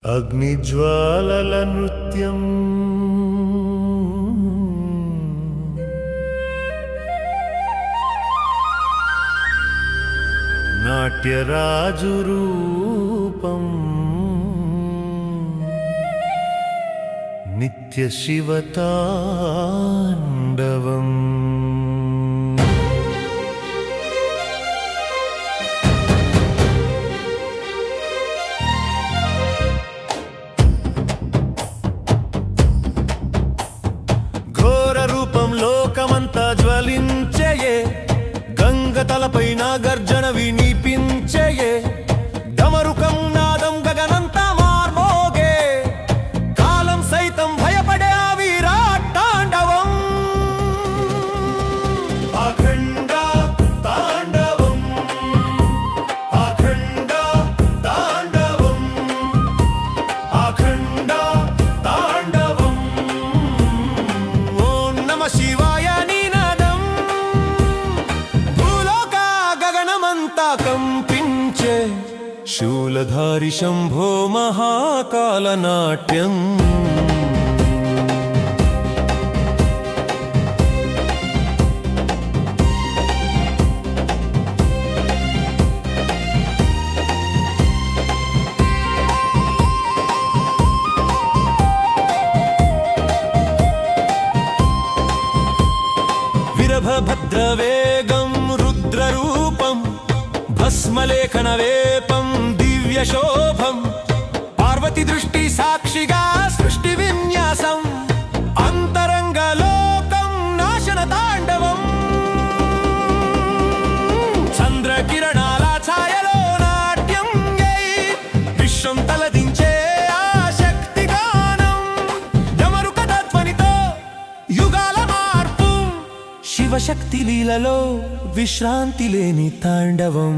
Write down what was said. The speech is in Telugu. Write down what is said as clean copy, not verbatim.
అగ్నిజ్వాలల నృత్యం నాట్యరాజు రూపం నిత్య శివతాండవం లోకమంతా జ్వలించయే గంగ తలపైన గర్జన వినిపించయే డమరుకం నాదం గగనంతా మార్మోగే కాలం సైతం భయపడే ఆ వీరాటాండవం అఖండ తాండవం అఖండ తాండవం అఖండ తాండవం ఓం నమ శివాయ నినాదం భూలోక గగనమంతా కంపించే శూలధారి శంభో మహాకాల నాట్యం భద్రవేగం రుద్రరూపం భస్మలేఖన వేపం దివ్యశోభం పార్వతి దృష్టి సాక్షిగా సృష్టి విన్యాసం అంతరంగ లోకం నాశన తాండవం చంద్రకిరణాల ఛాయలో నాట్యం విశ్వం తలదించే ఆ శక్తి గానం డమరుక తత్వనితో యుగాల శివశక్తి లీలలో విశ్రాంతి లేని తాండవం.